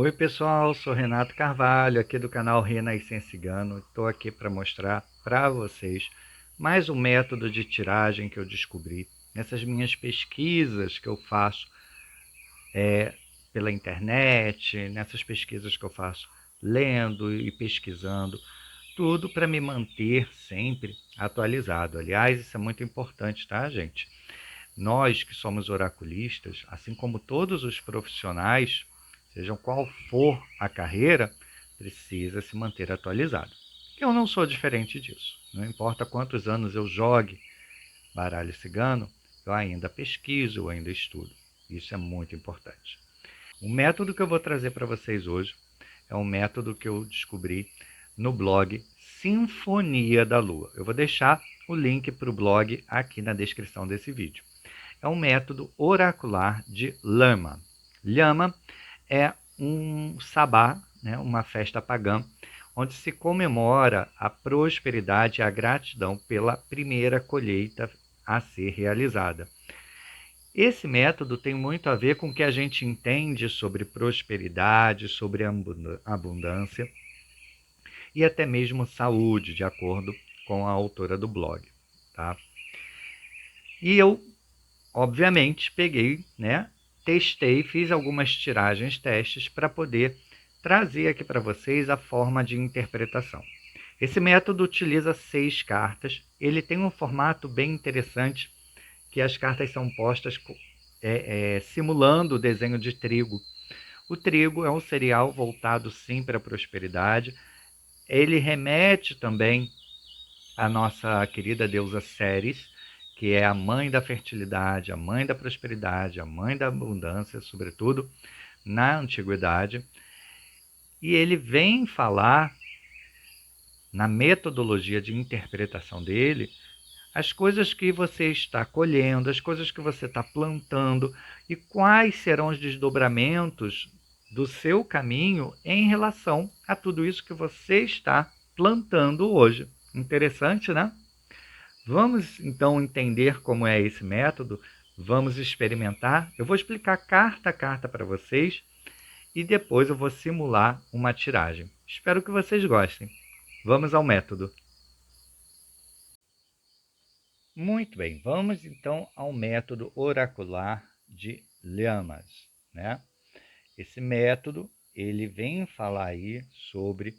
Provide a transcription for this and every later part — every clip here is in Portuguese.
Oi pessoal, sou Renato Carvalho, aqui do canal Renascença Cigano. Estou aqui para mostrar para vocês mais um método de tiragem que eu descobri nessas minhas pesquisas que eu faço pela internet, nessas pesquisas que eu faço lendo e pesquisando, tudo para me manter sempre atualizado. Aliás, isso é muito importante, tá, gente? Nós que somos oraculistas, assim como todos os profissionais, sejam qual for a carreira, precisa se manter atualizado. Eu não sou diferente disso. Não importa quantos anos eu jogue baralho cigano, eu ainda pesquiso, eu ainda estudo. Isso é muito importante. O método que eu vou trazer para vocês hoje é um método que eu descobri no blog Sinfonia da Lua. Eu vou deixar o link para o blog aqui na descrição desse vídeo. É um método oracular de Lama. Lama é um sabá, né, uma festa pagã, onde se comemora a prosperidade e a gratidão pela primeira colheita a ser realizada. Esse método tem muito a ver com o que a gente entende sobre prosperidade, sobre abundância e até mesmo saúde, de acordo com a autora do blog. Tá? E eu, obviamente, peguei, né, testei, fiz algumas tiragens, testes para poder trazer aqui para vocês a forma de interpretação. Esse método utiliza 6 cartas, ele tem um formato bem interessante, que as cartas são postas simulando o desenho de trigo. O trigo é um cereal voltado sim para a prosperidade, ele remete também à nossa querida deusa Ceres, que é a mãe da fertilidade, a mãe da prosperidade, a mãe da abundância, sobretudo na antiguidade. E ele vem falar, na metodologia de interpretação dele, as coisas que você está colhendo, as coisas que você está plantando e quais serão os desdobramentos do seu caminho em relação a tudo isso que você está plantando hoje. Interessante, né? Vamos então entender como é esse método, vamos experimentar. Eu vou explicar carta a carta para vocês e depois eu vou simular uma tiragem. Espero que vocês gostem. Vamos ao método. Muito bem, vamos então ao método oracular de Lamas, né? Esse método, ele vem falar aí sobre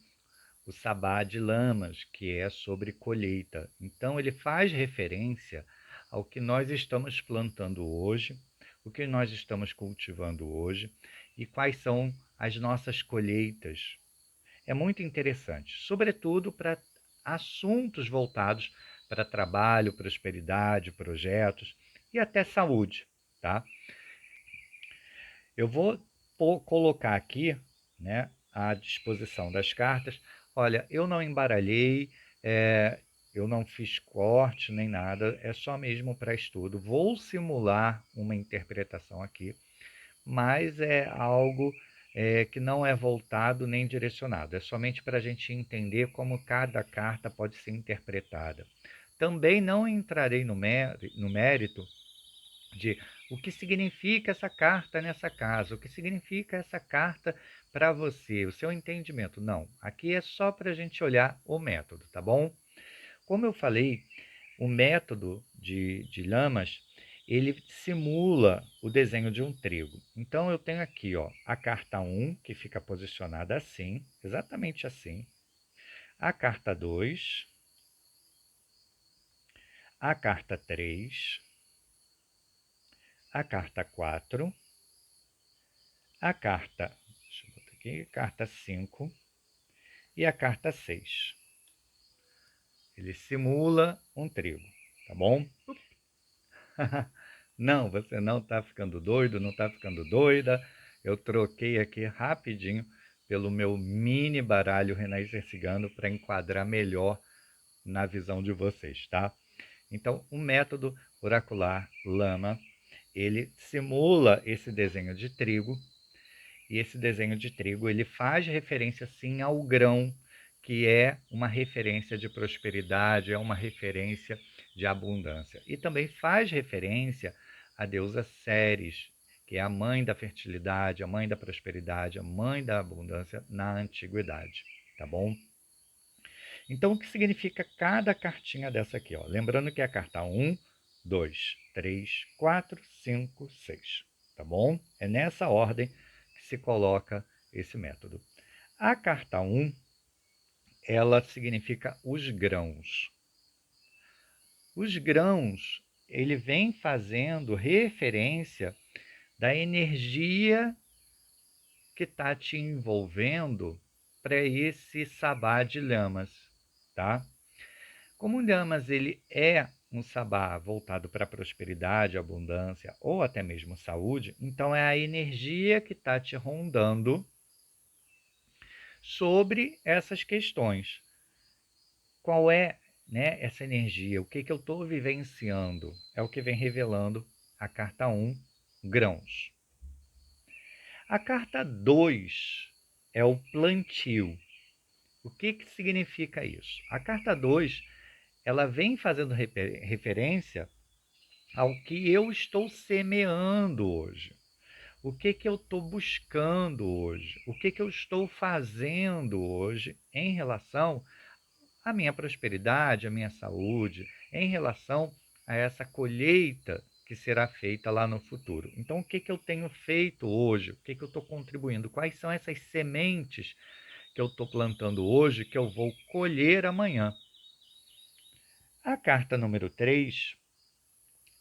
o sabá de lamas, que é sobre colheita. Então ele faz referência ao que nós estamos plantando hoje, o que nós estamos cultivando hoje e quais são as nossas colheitas. É muito interessante, sobretudo para assuntos voltados para trabalho, prosperidade, projetos e até saúde, tá? Eu vou colocar aqui, né, à disposição das cartas. Olha, eu não embaralhei, eu não fiz corte nem nada, é só mesmo para estudo. Vou simular uma interpretação aqui, mas é algo que não é voltado nem direcionado. É somente para a gente entender como cada carta pode ser interpretada. Também não entrarei no mérito de o que significa essa carta nessa casa, o que significa essa carta para você, o seu entendimento. Não, aqui é só para a gente olhar o método, tá bom? Como eu falei, o método de Lamas, ele simula o desenho de um trigo. Então eu tenho aqui, ó, a carta 1, que fica posicionada assim, exatamente assim. A carta 2, a carta 3, a carta 4, a carta, deixa eu botar aqui, carta 5 e a carta 6. Ele simula um trigo, tá bom? Não, você não está ficando doido, não está ficando doida. Eu troquei aqui rapidinho pelo meu mini baralho Renascer Cigano para enquadrar melhor na visão de vocês, tá? Então, o método oracular Lama, ele simula esse desenho de trigo, e esse desenho de trigo ele faz referência sim ao grão, que é uma referência de prosperidade, é uma referência de abundância. E também faz referência à deusa Ceres, que é a mãe da fertilidade, a mãe da prosperidade, a mãe da abundância na antiguidade, tá bom? Então, o que significa cada cartinha dessa aqui? Ó? Lembrando que é a carta 1, 2, 3, 4, 5, 6, tá bom? É nessa ordem que se coloca esse método. A carta 1, ela significa os grãos. Os grãos, ele vem fazendo referência da energia que está te envolvendo para esse sabá de lamas, tá? Como o lamas ele é um sabá voltado para a prosperidade, abundância ou até mesmo saúde, então é a energia que está te rondando sobre essas questões. Qual é, né, essa energia? O que eu estou vivenciando? É o que vem revelando a carta 1, grãos. A carta 2 é o plantio. O que significa isso? A carta 2 ela vem fazendo referência ao que eu estou semeando hoje. O que eu estou buscando hoje? O que eu estou fazendo hoje em relação à minha prosperidade, à minha saúde, em relação a essa colheita que será feita lá no futuro. Então, o que eu tenho feito hoje? O que eu estou contribuindo? Quais são essas sementes que eu estou plantando hoje que eu vou colher amanhã? A carta número 3,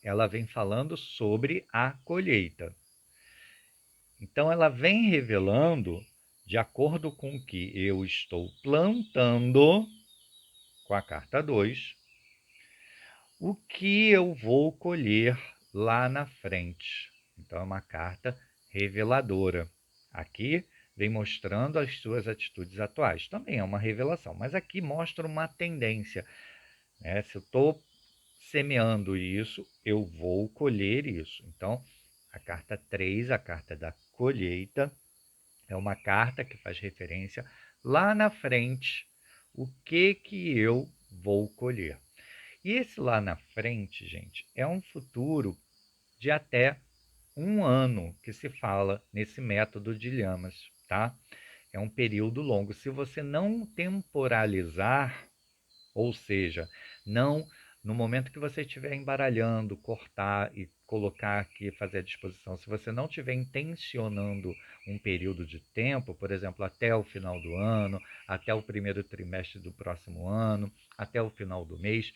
ela vem falando sobre a colheita. Então, ela vem revelando, de acordo com o que eu estou plantando, com a carta 2, o que eu vou colher lá na frente. Então, é uma carta reveladora. Aqui vem mostrando as suas atitudes atuais. Também é uma revelação, mas aqui mostra uma tendência, né? Se eu estou semeando isso, eu vou colher isso. Então, a carta 3, a carta da colheita, é uma carta que faz referência lá na frente, o que eu vou colher. E esse lá na frente, gente, é um futuro de até um ano que se fala nesse método de Lhamas, tá? É um período longo. Se você não temporalizar, ou seja, não no momento que você estiver embaralhando, cortar e colocar aqui, fazer à disposição, se você não estiver intencionando um período de tempo, por exemplo, até o final do ano, até o primeiro trimestre do próximo ano, até o final do mês,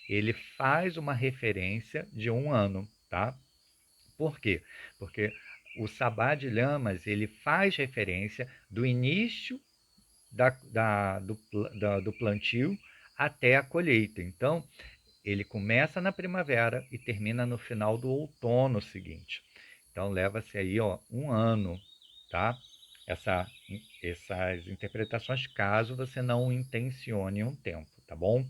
ele faz uma referência de um ano, tá? Por quê? Porque o Sabá de Lamas ele faz referência do início do plantio até a colheita. Então, ele começa na primavera e termina no final do outono seguinte. Então, leva-se aí um ano, tá? Essas interpretações, caso você não intencione um tempo, tá bom?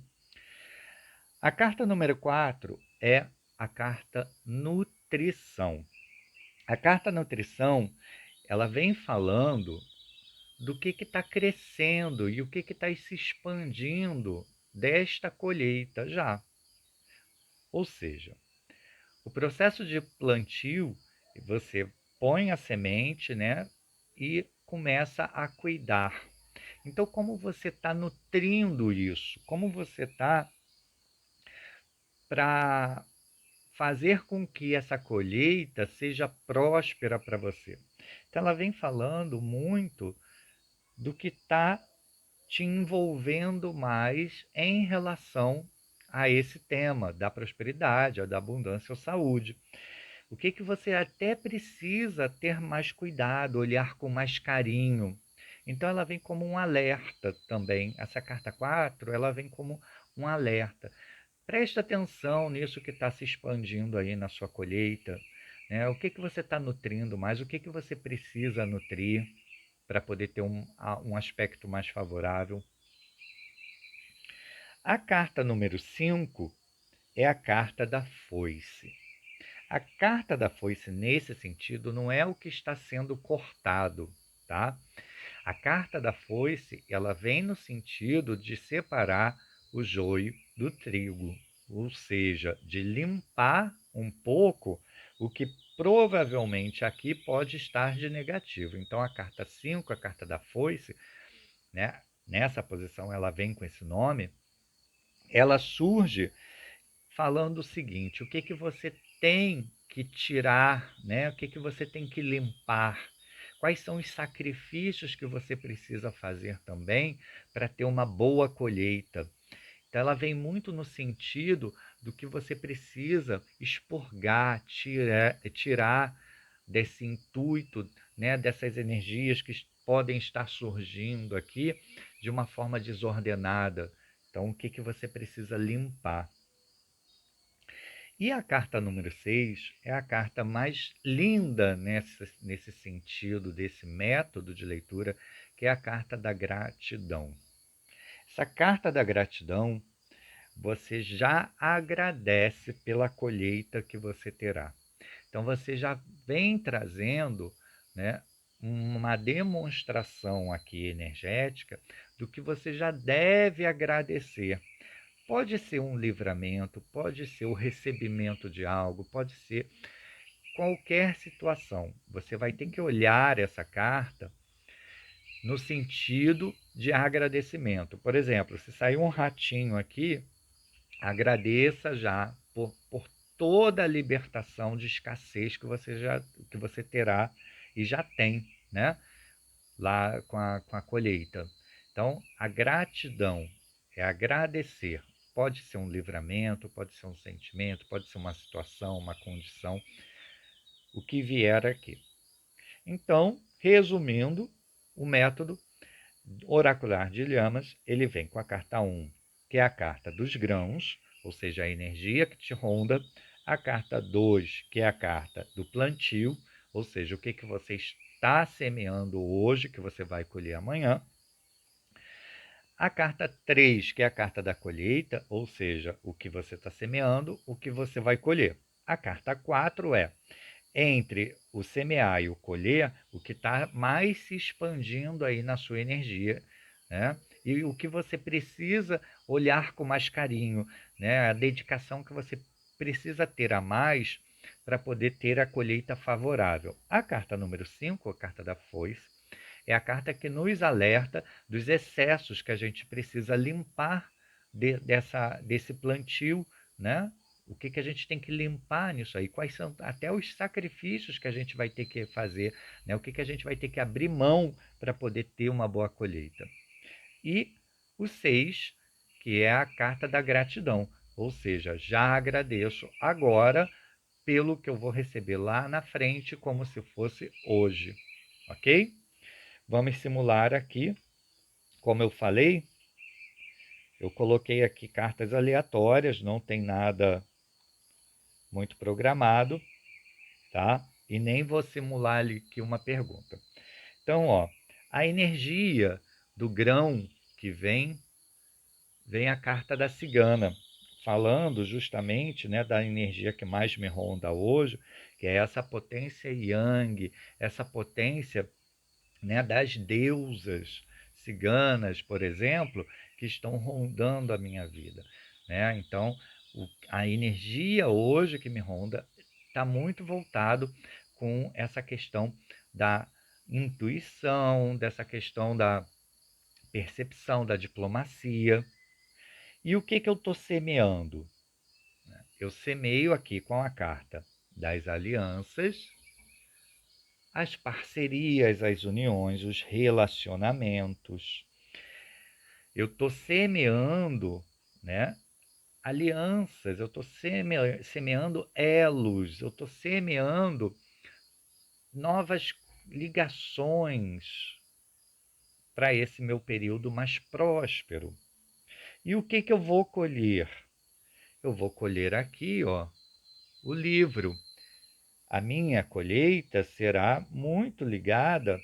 A carta número 4 é a carta nutrição. A carta nutrição, ela vem falando do que está crescendo e o que está se expandindo desta colheita já. Ou seja, o processo de plantio, você põe a semente, né, e começa a cuidar. Então, como você está nutrindo isso? Como você está para fazer com que essa colheita seja próspera para você? Então, ela vem falando muito do que está te envolvendo mais em relação a esse tema da prosperidade, da abundância ou saúde. O que você até precisa ter mais cuidado, olhar com mais carinho. Então ela vem como um alerta também. Essa carta 4, ela vem como um alerta. Preste atenção nisso que está se expandindo aí na sua colheita. Né? O que você está nutrindo mais? O que você precisa nutrir para poder ter um aspecto mais favorável? A carta número 5 é a carta da foice. A carta da foice, nesse sentido, não é o que está sendo cortado, tá? A carta da foice, ela vem no sentido de separar o joio do trigo, ou seja, de limpar um pouco o que provavelmente aqui pode estar de negativo. Então a carta 5, a carta da foice, né, nessa posição ela vem com esse nome, ela surge falando o seguinte: o que que você tem que tirar, né? O que que você tem que limpar? Quais são os sacrifícios que você precisa fazer também para ter uma boa colheita? Então, ela vem muito no sentido do que você precisa expurgar, tirar desse intuito, né, dessas energias que podem estar surgindo aqui de uma forma desordenada. Então, o que que você precisa limpar? E a carta número 6 é a carta mais linda nesse sentido, desse método de leitura, que é a carta da gratidão. Essa carta da gratidão, você já agradece pela colheita que você terá. Então, você já vem trazendo, né, uma demonstração aqui energética do que você já deve agradecer. Pode ser um livramento, pode ser o recebimento de algo, pode ser qualquer situação. Você vai ter que olhar essa carta no sentido de agradecimento. Por exemplo, se sair um ratinho aqui, agradeça já por toda a libertação de escassez que você terá e já tem, né? Lá com a colheita. Então, a gratidão é agradecer. Pode ser um livramento, pode ser um sentimento, pode ser uma situação, uma condição, o que vier aqui. Então, resumindo, o método oracular de Lhamas, ele vem com a carta 1, que é a carta dos grãos, ou seja, a energia que te ronda, a carta 2, que é a carta do plantio, ou seja, o que, que você está semeando hoje, que você vai colher amanhã. A carta 3, que é a carta da colheita, ou seja, o que você está semeando, o que você vai colher. A carta 4 é entre o semear e o colher, o que está mais se expandindo aí na sua energia, né? E o que você precisa olhar com mais carinho, né? A dedicação que você precisa ter a mais para poder ter a colheita favorável. A carta número 5, a carta da foice, é a carta que nos alerta dos excessos que a gente precisa limpar desse plantio, né? O que, que a gente tem que limpar nisso aí? Quais são até os sacrifícios que a gente vai ter que fazer, né? O que, que a gente vai ter que abrir mão para poder ter uma boa colheita? E o 6, que é a carta da gratidão, ou seja, já agradeço agora pelo que eu vou receber lá na frente, como se fosse hoje, ok? Vamos simular aqui, como eu falei, eu coloquei aqui cartas aleatórias, não tem nada muito programado, tá? E nem vou simular ali aqui uma pergunta. Então, ó, a energia do grão que vem a carta da cigana, falando justamente, né, da energia que mais me ronda hoje, que é essa potência yang, essa potência, né, das deusas ciganas, por exemplo, que estão rondando a minha vida, né? Então, a energia hoje que me ronda está muito voltado com essa questão da intuição, dessa questão da percepção, da diplomacia. E o que, que eu estou semeando? Eu semeio aqui com a carta das alianças, as parcerias, as uniões, os relacionamentos. Eu estou semeando, né, alianças, eu estou semeando elos, eu estou semeando novas ligações para esse meu período mais próspero. E o que, que eu vou colher? Eu vou colher aqui, ó, o livro. A minha colheita será muito ligada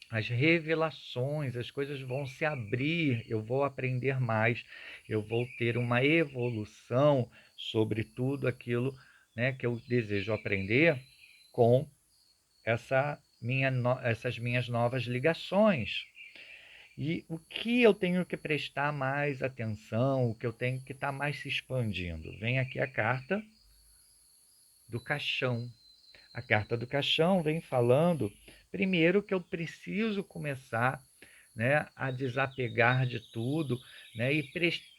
às revelações, as coisas vão se abrir, eu vou aprender mais, eu vou ter uma evolução sobre tudo aquilo, né, que eu desejo aprender com essas minhas novas ligações. E o que eu tenho que prestar mais atenção, o que eu tenho que estar mais se expandindo? Vem aqui a carta do caixão. A carta do caixão vem falando, primeiro, que eu preciso começar, né, a desapegar de tudo, né, e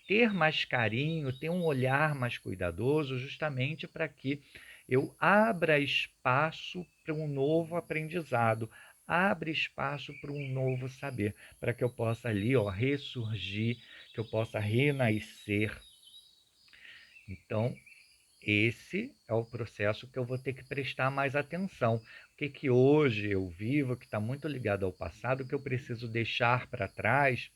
ter mais carinho, ter um olhar mais cuidadoso, justamente para que eu abra espaço para um novo aprendizado, abra espaço para um novo saber, para que eu possa ali, ó, ressurgir, que eu possa renascer. Então, esse é o processo que eu vou ter que prestar mais atenção. O que que hoje eu vivo, que está muito ligado ao passado, que eu preciso deixar para trás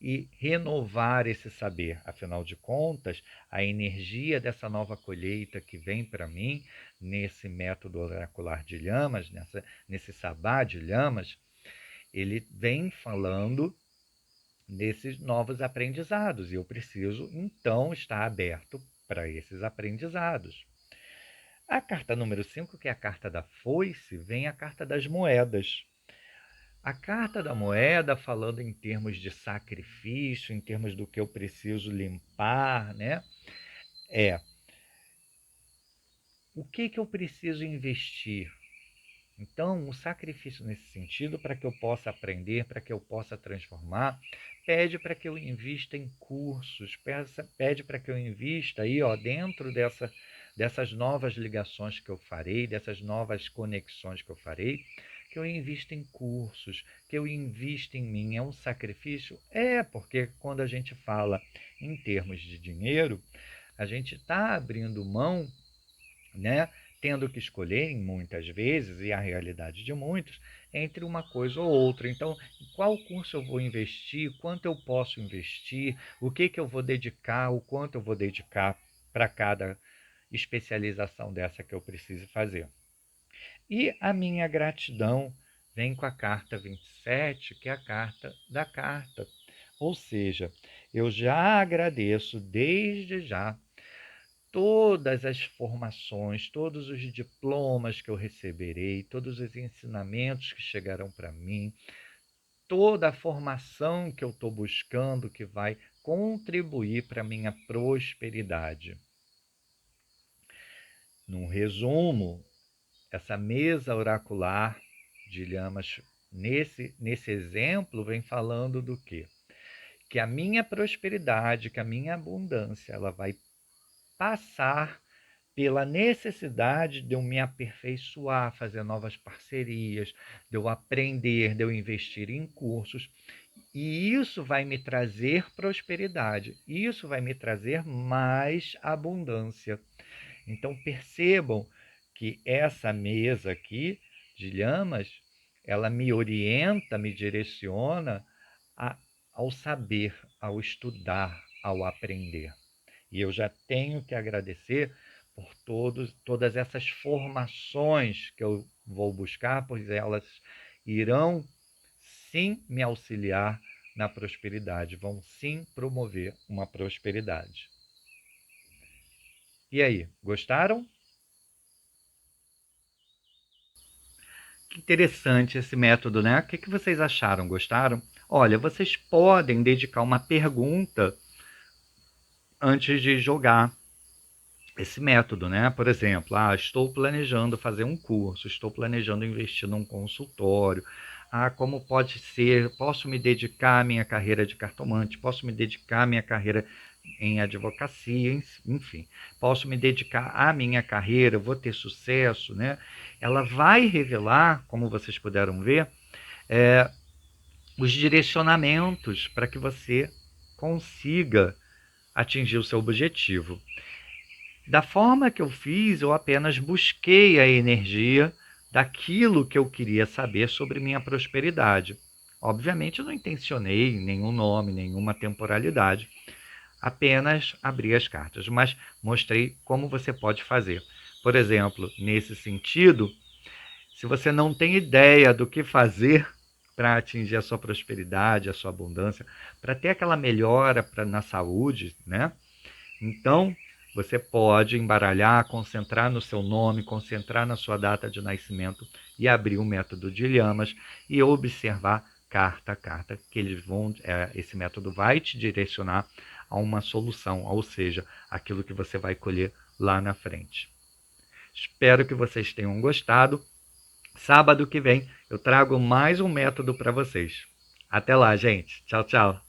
e renovar esse saber. Afinal de contas, a energia dessa nova colheita que vem para mim, nesse método oracular de Lhamas, nesse sabá de Lhamas, ele vem falando desses novos aprendizados e eu preciso, então, estar aberto para esses aprendizados. A carta número 5, que é a carta da foice, vem a carta das moedas. A carta da moeda, falando em termos de sacrifício, em termos do que eu preciso limpar, né? É o que eu preciso investir. Então, o sacrifício nesse sentido, para que eu possa aprender, para que eu possa transformar, pede para que eu invista em cursos, pede para que eu invista aí, ó, dentro dessas novas ligações que eu farei, dessas novas conexões que eu farei, que eu invista em cursos, que eu invista em mim. É um sacrifício? É, porque quando a gente fala em termos de dinheiro, a gente está abrindo mão, né? Tendo que escolher, muitas vezes, e a realidade de muitos, entre uma coisa ou outra. Então, qual curso eu vou investir, quanto eu posso investir, o que eu vou dedicar, o quanto eu vou dedicar para cada especialização dessa que eu preciso fazer. E a minha gratidão vem com a carta 27, que é a carta da carta. Ou seja, eu já agradeço desde já todas as formações, todos os diplomas que eu receberei, todos os ensinamentos que chegarão para mim, toda a formação que eu estou buscando que vai contribuir para a minha prosperidade. Num resumo, essa mesa oracular de Lhamas, nesse exemplo, vem falando do quê? Que a minha prosperidade, que a minha abundância, ela vai passar pela necessidade de eu me aperfeiçoar, fazer novas parcerias, de eu aprender, de eu investir em cursos. E isso vai me trazer prosperidade, isso vai me trazer mais abundância. Então percebam que essa mesa aqui de Lhamas, ela me orienta, me direciona a, ao saber, ao estudar, ao aprender. E eu já tenho que agradecer por todas essas formações que eu vou buscar, pois elas irão sim me auxiliar na prosperidade, vão sim promover uma prosperidade. E aí, gostaram? Que interessante esse método, né? O que vocês acharam? Gostaram? Olha, vocês podem dedicar uma pergunta antes de jogar esse método, né? Por exemplo, estou planejando fazer um curso, estou planejando investir num consultório. Como pode ser? Posso me dedicar à minha carreira de cartomante? Posso me dedicar à minha carreira em advocacia? Enfim, posso me dedicar à minha carreira? Vou ter sucesso, né? Ela vai revelar, como vocês puderam ver, os direcionamentos para que você consiga atingir o seu objetivo. Da forma que eu fiz, eu apenas busquei a energia daquilo que eu queria saber sobre minha prosperidade. Obviamente, eu não intencionei nenhum nome, nenhuma temporalidade, apenas abri as cartas, mas mostrei como você pode fazer. Por exemplo, nesse sentido, se você não tem ideia do que fazer para atingir a sua prosperidade, a sua abundância, para ter aquela melhora na saúde, né? Então, você pode embaralhar, concentrar no seu nome, concentrar na sua data de nascimento e abrir o método de Lhamas e observar carta a carta, que esse método vai te direcionar a uma solução, ou seja, aquilo que você vai colher lá na frente. Espero que vocês tenham gostado. Sábado que vem eu trago mais um método para vocês. Até lá, gente. Tchau, tchau.